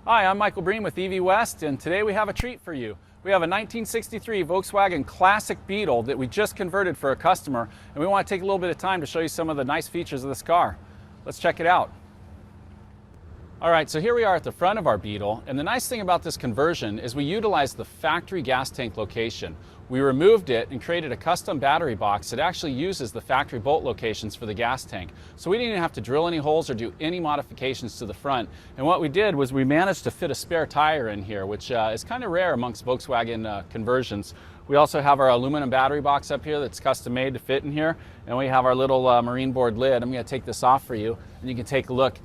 Hi, I'm Michael Breen with EV West, and today we have a treat for you. We have a 1963 Volkswagen Classic Beetle that we just converted for a customer, and we want to take a little bit of time to show you some of the nice features of this car. Let's check it out. All right, so here we are at the front of our Beetle, and the nice thing about this conversion is we utilized the factory gas tank location. We removed it and created a custom battery box that actually uses the factory bolt locations for the gas tank. So we didn't even have to drill any holes or do any modifications to the front. And what we did was we managed to fit a spare tire in here, which is kind of rare amongst Volkswagen conversions. We also have our aluminum battery box up here that's custom made to fit in here. And we have our little marine board lid. I'm going to take this off for you, and you can take a look.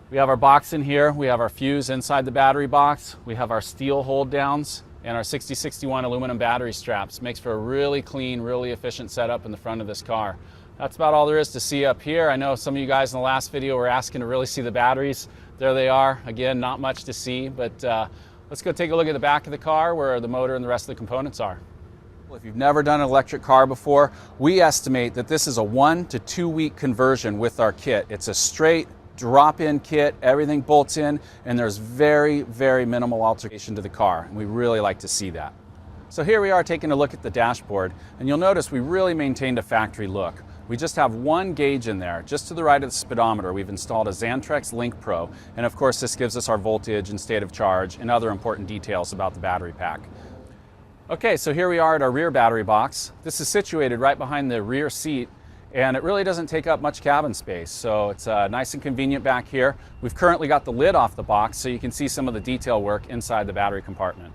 We have our box in here. We have our fuse inside the battery box. We have our steel hold downs and our 6061 aluminum battery straps. Makes for a really clean, really efficient setup in the front of this car. That's about all there is to see up here. I know some of you guys in the last video were asking to really see the batteries. There they are. Again, not much to see, but let's go take a look at the back of the car where the motor and the rest of the components are. If you've never done an electric car before, we estimate that this is a 1 to 2 week conversion with our kit. It's a straight drop-in kit, everything bolts in, and there's very, very minimal alteration to the car, and we really like to see that. So here we are taking a look at the dashboard, and you'll notice we really maintained a factory look. We just have one gauge in there. Just to the right of the speedometer, we've installed a Xantrex Link Pro, and of course this gives us our voltage and state of charge and other important details about the battery pack. Okay, so here we are at our rear battery box. This is situated right behind the rear seat, and it really doesn't take up much cabin space, so it's nice and convenient back here. We've currently got the lid off the box so you can see some of the detail work inside the battery compartment.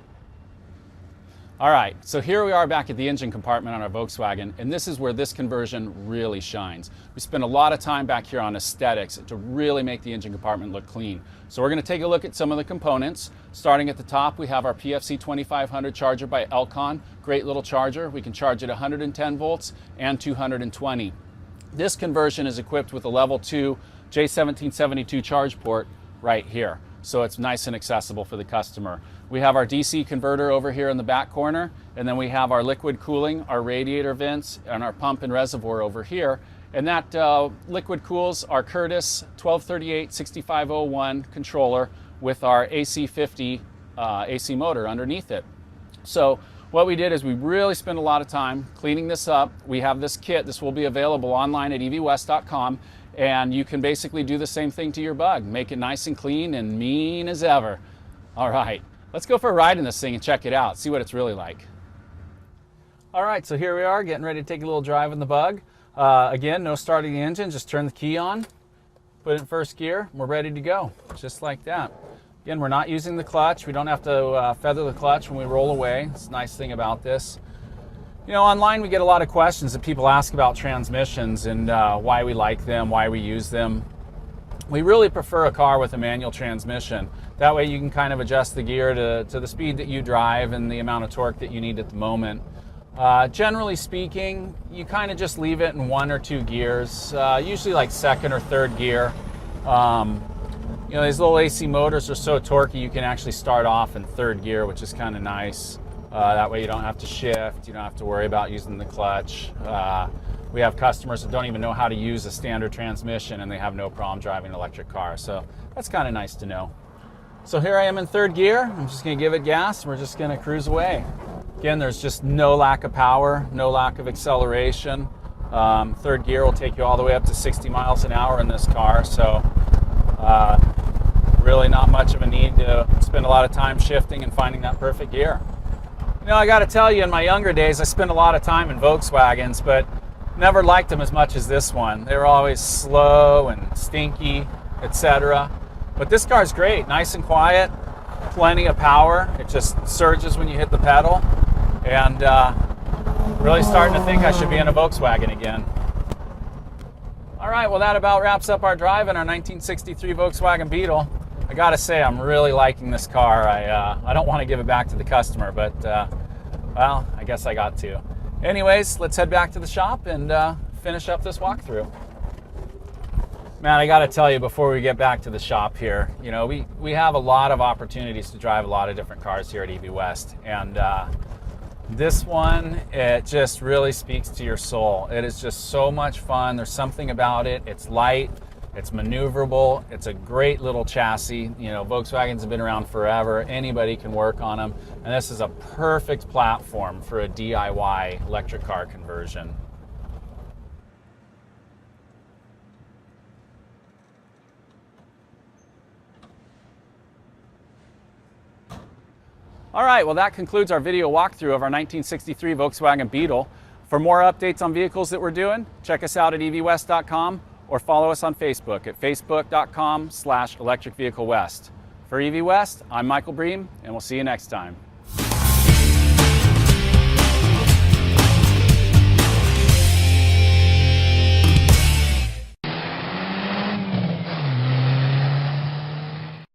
All right, so here we are back at the engine compartment on our Volkswagen, and this is where this conversion really shines. We spent a lot of time back here on aesthetics to really make the engine compartment look clean. So we're going to take a look at some of the components. Starting at the top, we have our PFC 2500 charger by Elcon. Great little charger. We can charge at 110 volts and 220. This conversion is equipped with a level 2 J1772 charge port right here. So it's nice and accessible for the customer. We have our DC converter over here in the back corner, and then we have our liquid cooling, our radiator vents, and our pump and reservoir over here. And that liquid cools our Curtis 1238-6501 controller with our AC50 AC motor underneath it. So what we did is we really spent a lot of time cleaning this up. We have this kit. This will be available online at evwest.com, and you can basically do the same thing to your Bug. Make it nice and clean and mean as ever. All right, let's go for a ride in this thing and check it out, see what it's really like. All right, so here we are getting ready to take a little drive in the Bug. Again, no starting the engine, just turn the key on, put it in first gear, and we're ready to go, just like that. Again, we're not using the clutch. We don't have to feather the clutch when we roll away. It's a nice thing about this. You know, online we get a lot of questions that people ask about transmissions and why we like them, why we use them. We really prefer a car with a manual transmission. That way you can kind of adjust the gear to the speed that you drive and the amount of torque that you need at the moment. Generally speaking, you kind of just leave it in 1 or 2 gears, usually like second or third gear. You know, these little AC motors are so torquey you can actually start off in third gear, which is kind of nice. That way you don't have to shift, you don't have to worry about using the clutch. We have customers that don't even know how to use a standard transmission and they have no problem driving an electric car, so that's kind of nice to know. So here I am in third gear. I'm just going to give it gas and we're just going to cruise away. Again, there's just no lack of power, no lack of acceleration. Third gear will take you all the way up to 60 miles an hour in this car, so really not much of a need to spend a lot of time shifting and finding that perfect gear. You know, I got to tell you, in my younger days, I spent a lot of time in Volkswagens, but never liked them as much as this one. They were always slow and stinky, etc. But this car's great, nice and quiet, plenty of power. It just surges when you hit the pedal, and really starting to think I should be in a Volkswagen again. All right, well that about wraps up our drive in our 1963 Volkswagen Beetle. I gotta say, I'm really liking this car. I don't want to give it back to the customer, but well, I guess I got to. Anyways, let's head back to the shop and finish up this walkthrough. Man, I gotta tell you before we get back to the shop here, you know, we have a lot of opportunities to drive a lot of different cars here at EV West, and this one, it just really speaks to your soul. It is just so much fun. There's something about it. It's light. It's maneuverable. It's a great little chassis. You know, Volkswagens have been around forever. Anybody can work on them. And this is a perfect platform for a DIY electric car conversion. All right, well, that concludes our video walkthrough of our 1963 Volkswagen Beetle. For more updates on vehicles that we're doing, check us out at evwest.com or follow us on Facebook at facebook.com/electricvehiclewest. For EV West, I'm Michael Bream, and we'll see you next time.